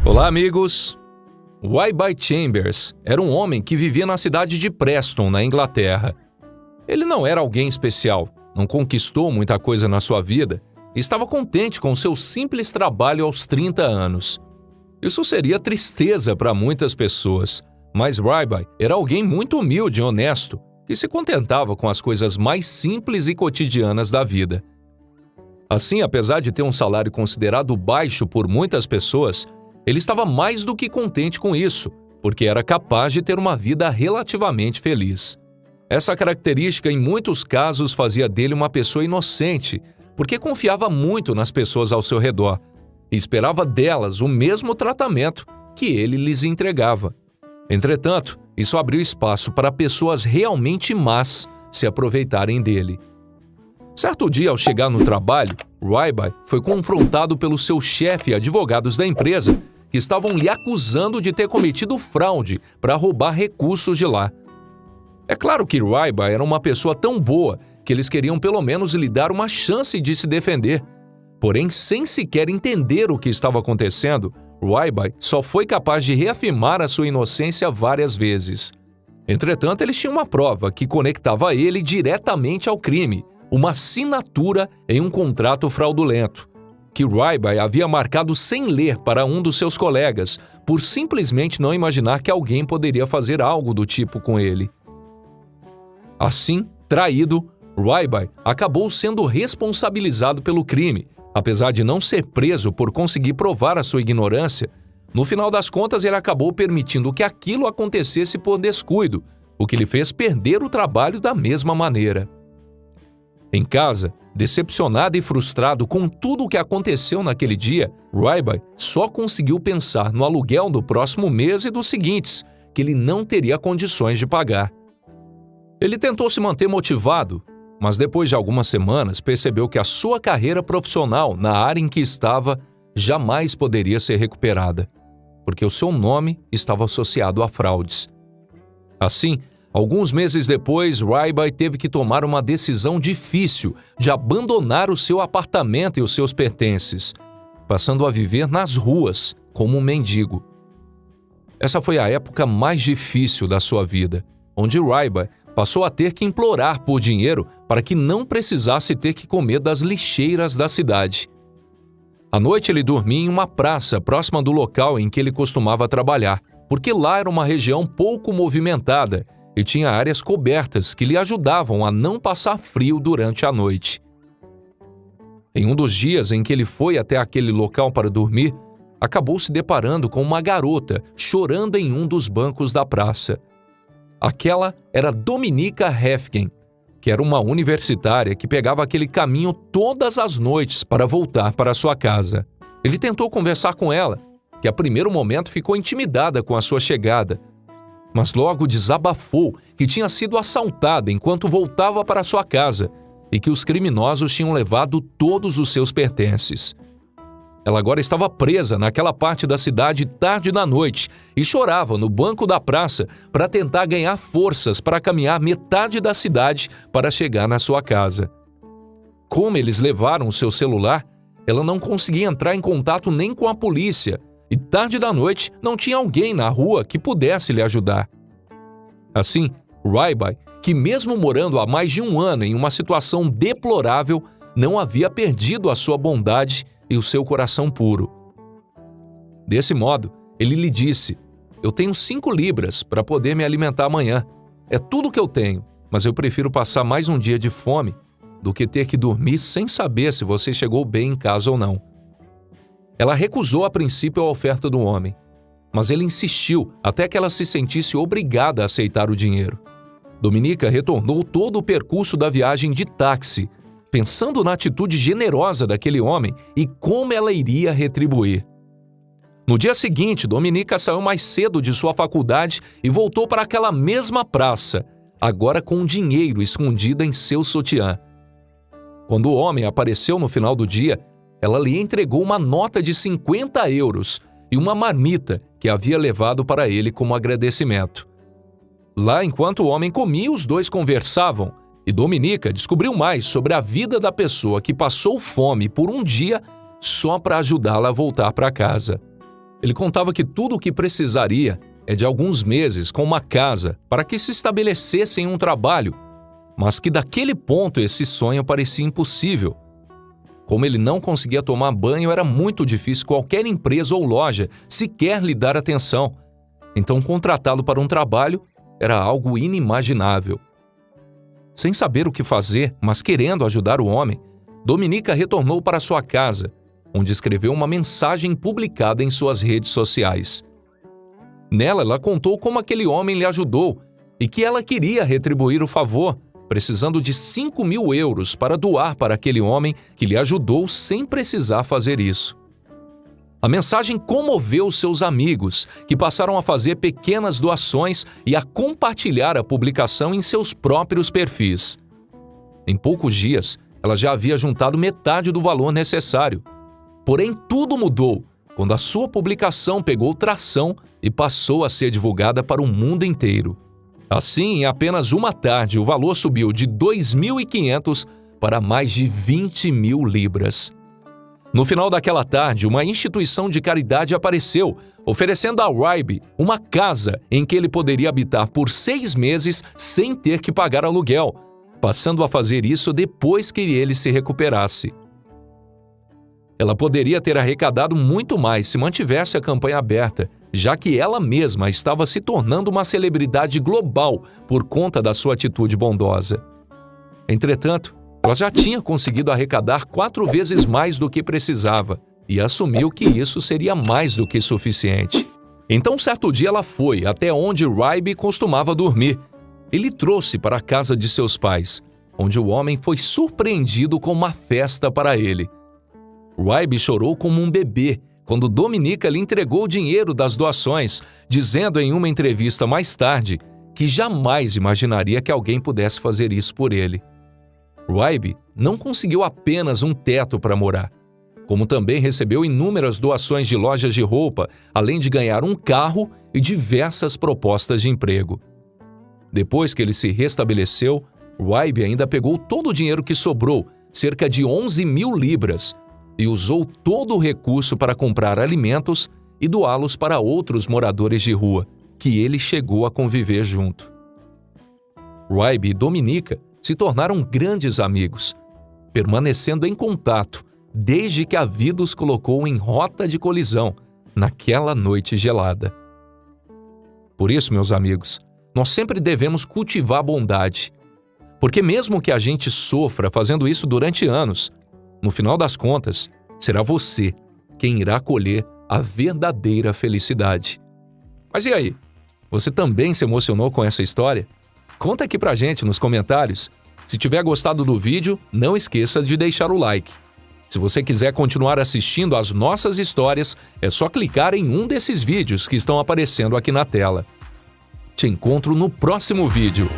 Olá, amigos! Wyby Chambers era um homem que vivia na cidade de Preston, na Inglaterra. Ele não era alguém especial, não conquistou muita coisa na sua vida e estava contente com seu simples trabalho aos 30 anos. Isso seria tristeza para muitas pessoas, mas Wyby era alguém muito humilde e honesto, que se contentava com as coisas mais simples e cotidianas da vida. Assim, apesar de ter um salário considerado baixo por muitas pessoas, ele estava mais do que contente com isso, porque era capaz de ter uma vida relativamente feliz. Essa característica, em muitos casos, fazia dele uma pessoa inocente, porque confiava muito nas pessoas ao seu redor e esperava delas o mesmo tratamento que ele lhes entregava. Entretanto, isso abriu espaço para pessoas realmente más se aproveitarem dele. Certo dia, ao chegar no trabalho, Wyby foi confrontado pelo seu chefe e advogados da empresa, que estavam lhe acusando de ter cometido fraude para roubar recursos de lá. É claro que Wyby era uma pessoa tão boa que eles queriam pelo menos lhe dar uma chance de se defender. Porém, sem sequer entender o que estava acontecendo, Wyby só foi capaz de reafirmar a sua inocência várias vezes. Entretanto, eles tinham uma prova que conectava ele diretamente ao crime, uma assinatura em um contrato fraudulento, que Wyby havia marcado sem ler para um dos seus colegas, por simplesmente não imaginar que alguém poderia fazer algo do tipo com ele. Assim, traído, Wyby acabou sendo responsabilizado pelo crime. Apesar de não ser preso por conseguir provar a sua ignorância, no final das contas ele acabou permitindo que aquilo acontecesse por descuido, o que lhe fez perder o trabalho da mesma maneira. Em casa, decepcionado e frustrado com tudo o que aconteceu naquele dia, Wyby só conseguiu pensar no aluguel do próximo mês e dos seguintes, que ele não teria condições de pagar. Ele tentou se manter motivado, mas depois de algumas semanas percebeu que a sua carreira profissional na área em que estava jamais poderia ser recuperada, porque o seu nome estava associado a fraudes. Assim, alguns meses depois, Wyby teve que tomar uma decisão difícil de abandonar o seu apartamento e os seus pertences, passando a viver nas ruas como um mendigo. Essa foi a época mais difícil da sua vida, onde Wyby passou a ter que implorar por dinheiro para que não precisasse ter que comer das lixeiras da cidade. À noite ele dormia em uma praça próxima do local em que ele costumava trabalhar, porque lá era uma região pouco movimentada e tinha áreas cobertas que lhe ajudavam a não passar frio durante a noite. Em um dos dias em que ele foi até aquele local para dormir, acabou se deparando com uma garota chorando em um dos bancos da praça. Aquela era Dominica Hefkin, que era uma universitária que pegava aquele caminho todas as noites para voltar para sua casa. Ele tentou conversar com ela, que a primeiro momento ficou intimidada com a sua chegada, mas logo desabafou que tinha sido assaltada enquanto voltava para sua casa e que os criminosos tinham levado todos os seus pertences. Ela agora estava presa naquela parte da cidade tarde da noite e chorava no banco da praça para tentar ganhar forças para caminhar metade da cidade para chegar na sua casa. Como eles levaram o seu celular, ela não conseguia entrar em contato nem com a polícia e tarde da noite não tinha alguém na rua que pudesse lhe ajudar. Assim, Wyby, que mesmo morando há mais de um ano em uma situação deplorável, não havia perdido a sua bondade e o seu coração puro. Desse modo, ele lhe disse: "Eu tenho 5 libras para poder me alimentar amanhã. É tudo que eu tenho, mas eu prefiro passar mais um dia de fome do que ter que dormir sem saber se você chegou bem em casa ou não." Ela recusou a princípio a oferta do homem, mas ele insistiu até que ela se sentisse obrigada a aceitar o dinheiro. Dominica retornou todo o percurso da viagem de táxi, pensando na atitude generosa daquele homem e como ela iria retribuir. No dia seguinte, Dominica saiu mais cedo de sua faculdade e voltou para aquela mesma praça, agora com dinheiro escondido em seu sutiã. Quando o homem apareceu no final do dia, ela lhe entregou uma nota de 50 euros e uma marmita que havia levado para ele como agradecimento. Lá, enquanto o homem comia, os dois conversavam, e Dominica descobriu mais sobre a vida da pessoa que passou fome por um dia só para ajudá-la a voltar para casa. Ele contava que tudo o que precisaria é de alguns meses com uma casa para que se estabelecesse em um trabalho, mas que daquele ponto esse sonho parecia impossível. Como ele não conseguia tomar banho, era muito difícil qualquer empresa ou loja sequer lhe dar atenção. Então contratá-lo para um trabalho era algo inimaginável. Sem saber o que fazer, mas querendo ajudar o homem, Dominica retornou para sua casa, onde escreveu uma mensagem publicada em suas redes sociais. Nela, ela contou como aquele homem lhe ajudou e que ela queria retribuir o favor, precisando de 5.000 euros para doar para aquele homem que lhe ajudou sem precisar fazer isso. A mensagem comoveu seus amigos, que passaram a fazer pequenas doações e a compartilhar a publicação em seus próprios perfis. Em poucos dias, ela já havia juntado metade do valor necessário. Porém, tudo mudou quando a sua publicação pegou tração e passou a ser divulgada para o mundo inteiro. Assim, em apenas uma tarde, o valor subiu de 2.500 para mais de 20.000 libras. No final daquela tarde, uma instituição de caridade apareceu, oferecendo a Ryby uma casa em que ele poderia habitar por 6 meses sem ter que pagar aluguel, passando a fazer isso depois que ele se recuperasse. Ela poderia ter arrecadado muito mais se mantivesse a campanha aberta, já que ela mesma estava se tornando uma celebridade global por conta da sua atitude bondosa. Entretanto, ela já tinha conseguido arrecadar 4 vezes mais do que precisava e assumiu que isso seria mais do que suficiente. Então, certo dia, ela foi até onde Ryby costumava dormir e lhe trouxe para a casa de seus pais, onde o homem foi surpreendido com uma festa para ele. Ryby chorou como um bebê quando Dominica lhe entregou o dinheiro das doações, dizendo em uma entrevista mais tarde que jamais imaginaria que alguém pudesse fazer isso por ele. Ryby não conseguiu apenas um teto para morar, como também recebeu inúmeras doações de lojas de roupa, além de ganhar um carro e diversas propostas de emprego. Depois que ele se restabeleceu, Ryby ainda pegou todo o dinheiro que sobrou, cerca de 11.000 libras, e usou todo o recurso para comprar alimentos e doá-los para outros moradores de rua, que ele chegou a conviver junto. Ryby e Dominica se tornaram grandes amigos, permanecendo em contato desde que a vida os colocou em rota de colisão naquela noite gelada. Por isso, meus amigos, nós sempre devemos cultivar a bondade, porque mesmo que a gente sofra fazendo isso durante anos, no final das contas, será você quem irá colher a verdadeira felicidade. Mas e aí? Você também se emocionou com essa história? Conta aqui pra gente nos comentários. Se tiver gostado do vídeo, não esqueça de deixar o like. Se você quiser continuar assistindo às nossas histórias, é só clicar em um desses vídeos que estão aparecendo aqui na tela. Te encontro no próximo vídeo.